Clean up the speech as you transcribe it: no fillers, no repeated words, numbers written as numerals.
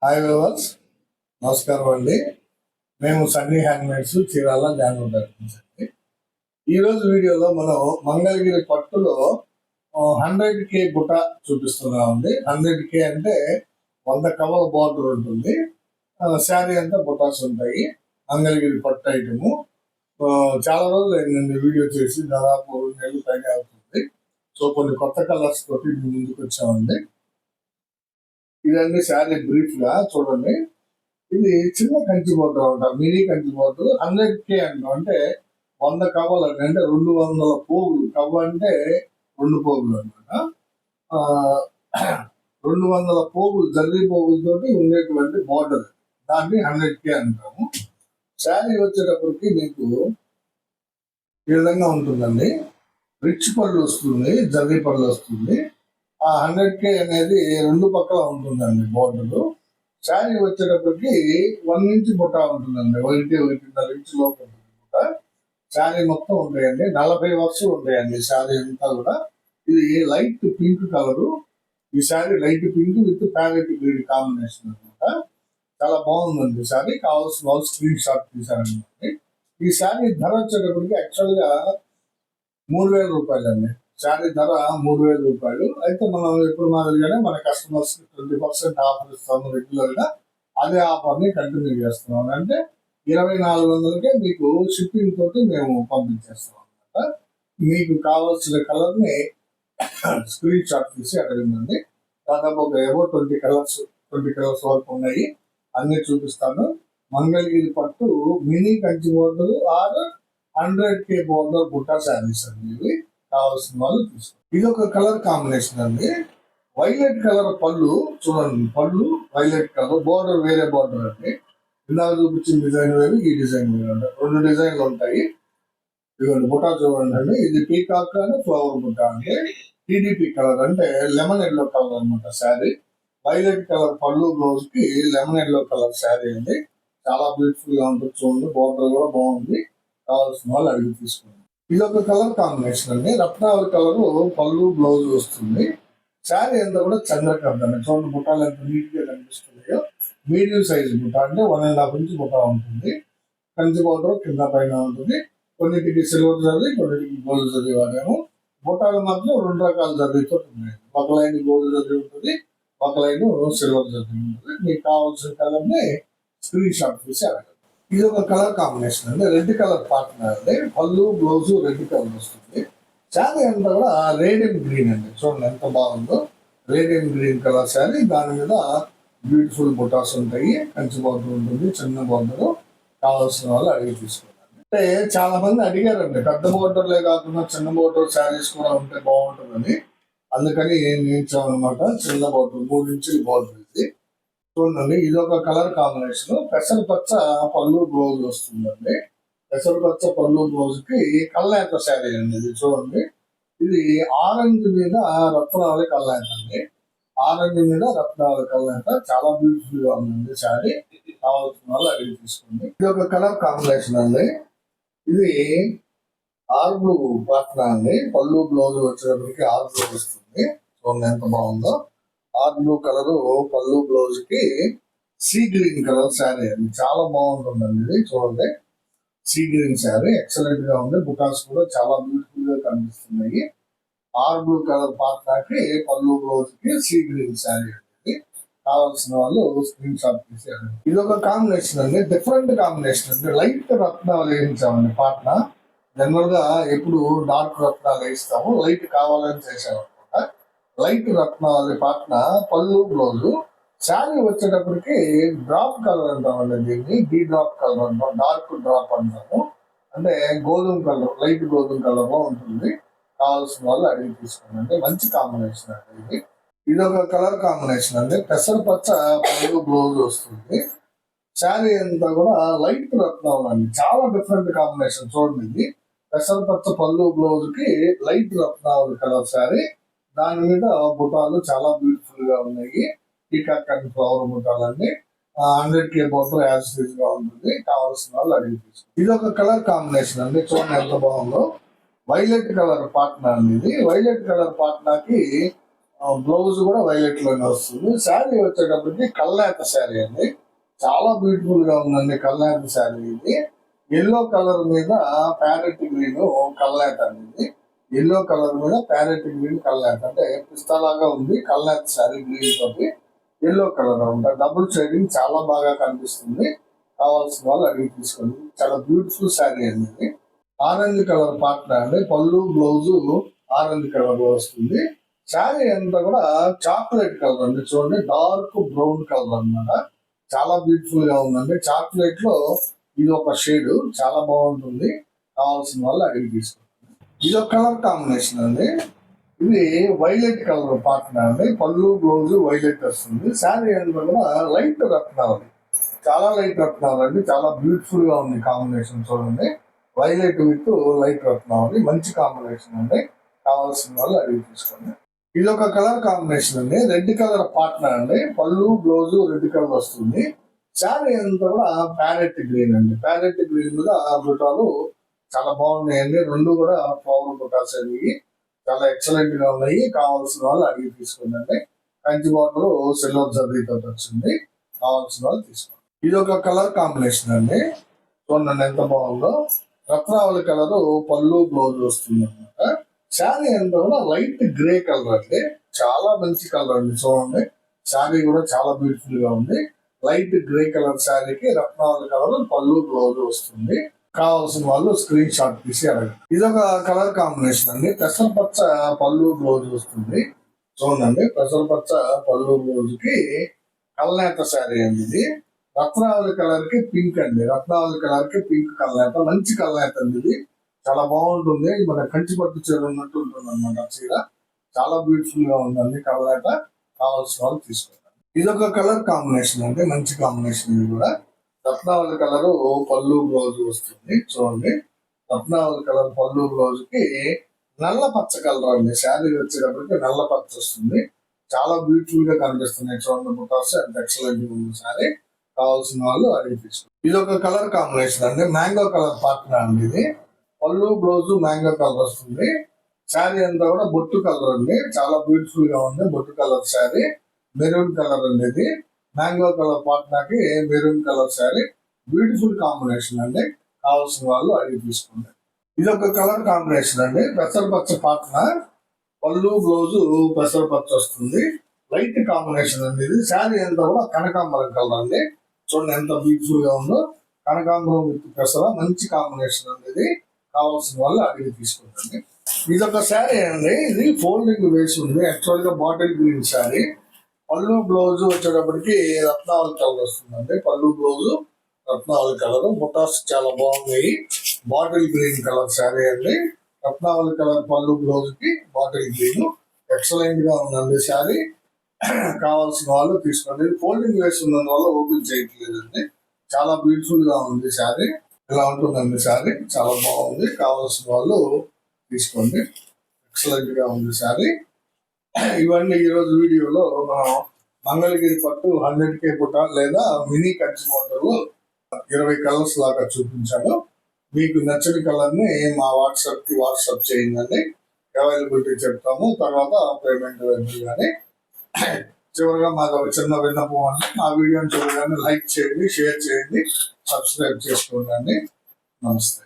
Hi viewers, నమస్కారం అండి. మేము సన్నీ హ్యాండ్మేడ్స్ చీరాల బెంగళూరు అండి. ఈరోజు వీడియోలో మనం మంగళగిరి పట్టులో 100K బుట్ట చూపిస్తున్నామండి. 100K అంటే 100 కవల బార్డర్ ఉంటుంది. శారీ అంతా బుటాస్ ఉంటాయి. మంగళగిరి పట్టు ఐటము. చాలా రోజులు అయిందండి వీడియో చేసి, దాదాపు 2 నెలలు పైన అవుతుంది. సో కొన్ని కొత్త కలర్స్ తోటి ముందుకు వచ్చామండి. ఇదండి శారీ బ్రీఫ్ గా చూడండి. ఇది చిన్న కంచి బోర్డర్ అంటారు, మినీ కంచి బోర్డర్. 100K అంటాం అంటే 100 కవ్వలు అంటే 200 పోగులు. కవ్వ అంటే 2 పోగులు అనమాట. 200 పోగులు, జర్రీ పోగులతోటి ఉండేటువంటి బోర్డర్, దాన్ని 100K అంటాము. శారీ వచ్చేటప్పటికి మీకు ఈ విధంగా ఉంటుందండి. రిచ్ పళ్ళు వస్తుంది, జర్రీ పళ్ళు వస్తుంది. ఆ 100K అనేది 2 పక్కల ఉంటుందండి బోర్డర్. శారీ వచ్చేటప్పటికి 1 ఇంచ్ బుట్ట ఉంటుందండి, 1.5 ఇంచ్ లోపు ఉంటుంది బుట్ట. శారీ మొత్తం ఉంటాయండి, 40 వరుసలు ఉంటాయండి శారీ అంతా కూడా. ఇది లైట్ పింక్ కలరు. ఈ sari light pink with parrot green combination అనమాట. చాలా బాగుందండి శారీ. కావాల్సిన వాళ్ళు స్క్రీన్ షాట్ తీశారండి. ఈ శారీ ధర వచ్చేటప్పటికి యాక్చువల్ గా 3,000 రూపాయలండి. శారీ ధర 3,000 రూపాయలు. అయితే మనం ఎప్పుడు మాదిరిగానే మన కస్టమర్స్ 20% ఆఫర్ ఇస్తాము రెగ్యులర్ గా. అదే ఆఫర్ ని కంటిన్యూ చేస్తున్నాం. అంటే 2,400కే మీకు షిప్పింగ్ తోటి మేము పంపించేస్తాం అనమాట. మీకు కావాల్సిన కలర్ ని స్క్రీన్ షాట్ తీసి అడగండి. దాదాపు ఒక 20 కలర్స్ వరకు ఉన్నాయి. అన్ని చూపిస్తాను. మంగళగిరి పట్టు mini Kanchi border or 100K border బుట్టా శారీస్ అండి. ఇవి కావాల్సిన వాళ్ళు తీసుకోండి. ఇది ఒక కలర్ కాంబినేషన్ అండి. వైలెట్ కలర్ పళ్ళు చూడండి. పళ్ళు వైలెట్ కలర్, బోర్డర్ వేరే బోర్డర్ అండి. ఇందాక చూపించిన డిజైన్ వేరు, ఈ డిజైన్ వేరు అండి. 2 డిజైన్లు ఉంటాయి. ఇదిగోండి బుట్టా చూడండి అండి. ఇది పీకాక్ అని ఫ్లవర్ బుట్టా అంటే టీడీపీ కలర్, అంటే లెమన్ ఎల్లో కలర్ అనమాట శారీ. వైలెట్ కలర్ పళ్ళు, బ్లౌజ్ కి లెమన్ ఎల్లో కలర్ శారీ అండి. చాలా బ్యూటిఫుల్ గా ఉంటుంది చూడండి. బోర్డర్ కూడా బాగుంది. కావాల్సిన వాళ్ళు అడిగి తీసుకోండి. ఇది ఒక కలర్ కాంబినేషన్ అండి. రత్నావళి కలర్ పళ్ళు, బ్లౌజ్ వస్తుంది. శారీ అంతా కూడా చంద్రకర్ద అండి. చూడండి బుట్టాలు ఎంత నీట్ గా కనిపిస్తున్నాయో. మీడియం సైజ్ బుట్ట అంటే 1.5 ఇంచ్ బుట్ట ఉంటుంది. కంచి బోర్డర్ కింద పైన ఉంటుంది. కొన్నిటికి సిల్వర్ జర్రీ, కొన్నిటికి గోల్డ్ జర్రీ వాడాము. బుట్టాలు మాత్రం 2 రకాల జర్రీతో ఉన్నాయి. ఒక లైన్ గోల్డ్ జర్రీ ఉంటుంది, ఒక లైన్ సిల్వర్ జర్రీ ఉంటుంది. మీకు కావాల్సిన కలర్ ని స్క్రీన్ షాట్ తీసి అడగండి. ఇది ఒక కలర్ కాంబినేషన్ అండి. రెడ్ కలర్ పార్ట్నర్ అండి. పళ్ళు, బ్లౌజ్ రెడ్ కలర్ వస్తుంది. శారీ అంతా కూడా రేడియం గ్రీన్ అండి. చూడండి ఎంత బాగుందో. Radium green colour sari. దాని మీద బ్యూటిఫుల్ బుటాస్ ఉంటాయి. కంచి బోర్డర్ ఉంటుంది, చిన్న బోర్డర్. కావాల్సిన వాళ్ళు అడిగి తీసుకోండి. అంటే చాలా మంది అడిగారండి, పెద్ద బోర్డర్లే కాకుండా చిన్న బోర్డర్ శారీస్ కూడా ఉంటే బాగుంటుందని. అందుకని ఏం చేయించామన్నమాట. చిన్న బోర్డర్, 3 ఇంచుల బోర్డర్ ఇది. చూడండి ఇది ఒక కలర్ కాంబినేషన్. పెసరపచ్చ పళ్ళు, బ్లౌజ్ వస్తుందండి. పెసరపచ్చ పళ్ళు, బ్లౌజ్ కి కల్నేత శారీ అండి. ఇది చూడండి. ఇది ఆరెంజ్ మీద రత్నావళి కల్నేత అండి. ఆరెంజ్ మీద రత్నావళి కల్నేత. చాలా బ్యూటిఫుల్ గా ఉందండి శారీ. కావాల్సిన వాళ్ళు అడిగి తీసుకోండి. ఇది ఒక కలర్ కాంబినేషన్ అండి. ఇది ఆర్బ్లూ పాట్నా అండి. పళ్ళు, బ్లౌజ్ వచ్చేటప్పటికి ఆర్బ్లూ వస్తుంది. చూడండి ఎంత బాగుందో. బ్లూ కలర్ పళ్ళు, బ్లౌజ్ కి సీ గ్రీన్ కలర్ శారీ అండి. చాలా బాగుంటుందండి ఇది. చూడండి సీ గ్రీన్ శారీ ఎక్సలెంట్ గా ఉంది. బుటాస్ కూడా చాలా బ్యూటిఫుల్ గా కనిపిస్తున్నాయి. బ్లూ కలర్ పార్ట్నాకి పళ్ళు, బ్లౌజ్ కి సీ గ్రీన్ శారీ అండి. కావాల్సిన వాళ్ళు స్క్రీన్ షాట్ తీసారు. ఇది ఒక కాంబినేషన్ అండి, డిఫరెంట్ కాంబినేషన్ అండి. లైట్ రత్నాలు వేయించామండి పాట్నా. జనరల్ గా ఎప్పుడు డార్క్ రత్నాలు వేయిస్తాము, లైట్ కావాలని చేసాము. లైట్ రత్నావళి పాట్న పళ్ళు, బ్లౌజ్. శారీ వచ్చేటప్పటికి డ్రాప్ కలర్ అంటామండి. దీన్ని డీ డ్రాప్ కలర్ అంటాం, డార్క్ డ్రాప్ అంటాము. అంటే గోధుమ కలర్, లైట్ గోధుమ కలర్ లో ఉంటుంది. కావాల్సిన వాళ్ళు అడిగి తీసుకోండి. మంచి కాంబినేషన్ అండి ఇది. ఇది ఒక కలర్ కాంబినేషన్ అండి. పెసరపచ్చ పళ్ళు, బ్లౌజ్ వస్తుంది. శారీ అంతా కూడా లైట్ రత్నావళి అండి. చాలా డిఫరెంట్ కాంబినేషన్. చూడండి ఇది పెసరపచ్చ పళ్ళు, బ్లౌజ్ కి లైట్ రత్నావళి కలర్ శారీ. దాని మీద బుటాలు చాలా బ్యూటిఫుల్ గా ఉన్నాయి. పీకాక్ అండ్ ఫ్లవర్ బుటాలు అండి. 100K బోర్డర్ యాజ్ యూజ్ గా ఉంటుంది. కావాల్సిన వాళ్ళు అడిగి తీసుకోండి. ఇది ఒక కలర్ కాంబినేషన్ అండి. చూడండి ఎంత బాగుందో. వైలెట్ కలర్ పాట్నా అండి. ఇది వైలెట్ కలర్ పాట్నాకి బ్లౌజ్ కూడా వైలెట్ లోనే వస్తుంది. శారీ వచ్చేటప్పటికి కల్నేత శారీ అండి, చాలా బ్యూటిఫుల్ గా ఉందండి. కల్నేత శారీ ఇది ఎల్లో కలర్ మీద ప్యారెట్ గ్రీన్ కల్నేత అండి. ఇది ఎల్లో కలర్ మీద ప్యారెట్ గ్రీన్ కల్నేత, అంటే పిస్తా లాగా ఉంది. కల్నేత శారీ గ్రీన్ తోటి ఎల్లో కలర్ ఉంటాయి. డబుల్ షేడింగ్ చాలా బాగా కనిపిస్తుంది. కావాల్సిన వాళ్ళు అడిగి తీసుకోండి. చాలా బ్యూటిఫుల్ శారీ అండి ఇది. ఆరెంజ్ కలర్ పార్ట్నర్ అండి, పళ్ళు బ్లౌజ్ ఆరెంజ్ కలర్ లో వస్తుంది. శారీ అంతా కూడా చాక్లెట్ కలర్ అండి, చూడండి డార్క్ బ్రౌన్ కలర్ అన్నమాట. చాలా బ్యూటిఫుల్ గా ఉందండి. చాక్లెట్ లో ఇది ఒక షేడ్, చాలా బాగుంటుంది. కావాల్సిన వాళ్ళు అడిగి తీసుకోండి. ఇది ఒక కలర్ కాంబినేషన్ అండి. ఇది వైలెట్ కలర్ పార్ట్నర్ అండి, పళ్ళు బ్లౌజ్ వైలెట్ వస్తుంది. శారీ అంతా కూడా లైట్ రత్నావళి, చాలా లైట్ రత్నావళి అండి. చాలా బ్యూటిఫుల్ గా ఉంది కాంబినేషన్, చూడండి వైలెట్ విత్ లైట్ రత్నావళి, మంచి కాంబినేషన్ అండి. కావాల్సిన వాళ్ళు అడిగి తీసుకోండి. ఇది ఒక కలర్ కాంబినేషన్ అండి, రెడ్ కలర్ పార్ట్నర్ అండి, పళ్ళు బ్లౌజ్ రెడ్ కలర్ వస్తుంది. శారీ అంతా కూడా ప్యారెట్ గ్రీన్ అండి, ప్యారెట్ గ్రీన్ మీద బుటాలు చాలా బాగున్నాయండి. రెండు కూడా ఫ్లవర్ బుటాస్ అనేవి చాలా ఎక్సలెంట్ గా ఉన్నాయి. కావాల్సిన వాళ్ళు అడిగి తీసుకోండి. కంచి బార్డర్ సిల్వర్ జరీతో వచ్చింది. కావాల్సిన వాళ్ళు తీసుకోండి. ఇది ఒక కలర్ కాంబినేషన్ అండి, చూడండి ఎంత బాగుందో. రత్నావళి కలర్ పళ్ళు బ్లౌజ్ వస్తుంది అనమాట. శారీ అంతా కూడా లైట్ గ్రే కలర్ అండి, చాలా మంచి కలర్ అండి. చూడండి శారీ కూడా చాలా బ్యూటిఫుల్ గా ఉంది. లైట్ గ్రే కలర్ శారీకి రత్నావళి కలర్ పళ్ళు బ్లౌజ్ వస్తుంది. కావాల్సిన వాళ్ళు స్క్రీన్ షాట్ తీసి అడగండి. ఇది ఒక కలర్ కాంబినేషన్ అండి, పెసరపచ్చ పళ్ళు బ్లౌజ్ వస్తుంది. చూడండి పెసరపచ్చ పళ్ళు బ్లౌజ్ కి కల్నేత శారీ అండి. ఇది రత్నావళి కలర్ కి పింక్ అండి, రత్నావళి కలర్ కి పింక్ కల్నేత, మంచి కల్నేత అండి. ఇది చాలా బాగుంటుంది, మన కంచి పట్టు చీర ఉన్నట్టు ఉంటుంది అనమాట చీర. చాలా బ్యూటిఫుల్ గా ఉందండి కల్నేత. కావాల్సిన వాళ్ళు తీసుకోండి. ఇది ఒక కలర్ కాంబినేషన్ అండి, మంచి కాంబినేషన్. ఇది కూడా రత్నావళి కలర్ పళ్ళు బ్లౌజ్ వస్తుంది. చూడండి రత్నావళి కలర్ పళ్ళు బ్లౌజ్ కి నల్ల పచ్చ కలర్ అండి. శారీ వచ్చేటప్పటికి నల్ల పచ్చ వస్తుంది. చాలా బ్యూటిఫుల్ గా కనిపిస్తున్నాయి. చూడండి బుటాస్ ఎంత ఎక్సలెంట్ గా ఉంది శారీ. కావాల్సిన వాళ్ళు అడిగి తీసుకోండి. ఇది ఒక కలర్ కాంబినేషన్ అండి, మ్యాంగో కలర్ పార్ట్నర్ అండి. ఇది పళ్ళు బ్లౌజ్ మ్యాంగో కలర్ వస్తుంది. శారీ అంతా కూడా బొట్టు కలర్ అండి, చాలా బ్యూటిఫుల్ గా ఉంది. బొట్టు కలర్ శారీ, మెరూన్ కలర్ అండి. ఇది మ్యాంగో కలర్ పార్ట్నర్ కి maroon colour sari, beautiful combination అండి. కావాల్సిన వాళ్ళు అడిగి తీసుకోండి. ఇది ఒక కలర్ కాంబినేషన్ అండి, పెసరపచ్చ పార్ట్నర్, పళ్ళు బ్లౌజ్ పెసరపచ్చ వస్తుంది. లైట్ కాంబినేషన్ అండి. ఇది శారీ అంతా కూడా కనకాంబరం కలర్ అండి. చూడండి ఎంత బ్యూటిఫుల్ గా ఉందో. కనకాంబరం విత్ పెసర, మంచి కాంబినేషన్ అండి. ఇది కావాల్సిన వాళ్ళు అడిగి తీసుకుంటండి. ఇది ఒక శారీ అండి, ఇది ఫోల్డింగ్ వేసి ఉంది. యాక్చువల్ గా బాటిల్ గ్రీన్ శారీ. పళ్ళు బ్లౌజ్ వచ్చేటప్పటికి రత్నావళి కలర్ వస్తుందండి. పళ్ళు బ్లౌజ్ రత్నావళి కలర్, బుటాస్ చాలా బాగున్నాయి. బాటిల్ గ్రీన్ కలర్ శారీ అండి, రత్నావళి కలర్ పళ్ళు బ్లౌజ్ కి బాటిల్ గ్రీన్, ఎక్సలెంట్ గా ఉందండి శారీ. కావాల్సిన వాళ్ళు తీసుకోండి. ఫోల్డింగ్ వేసి ఉన్న వల్ల ఓపెన్ చేయట్లేదండి. చాలా బ్యూటిఫుల్ గా ఉంది శారీ. ఇలా ఉంటుందండి శారీ, చాలా బాగుంది. కావాల్సిన వాళ్ళు తీసుకోండి. ఎక్సలెంట్ గా ఉంది శారీ. ఇవన్నీ ఈరోజు వీడియోలో మనం మంగళగిరి పట్టు 100K పుట్ట లేదా మినీ కంచి మోడల్ 20 కలర్స్ లాగా చూపించాను. మీకు నచ్చిన కలర్ ని మా వాట్సాప్ చేయండి. అవైలబిలిటీ చెప్తాము, తర్వాత పేమెంట్ కానీ. చివరిగా మాకు ఒక చిన్న విన్నపం అండి, మా వీడియోని చూడగానే లైక్ చేయండి, షేర్ చేయండి, సబ్స్క్రైబ్ చేసుకోండి. నమస్తే.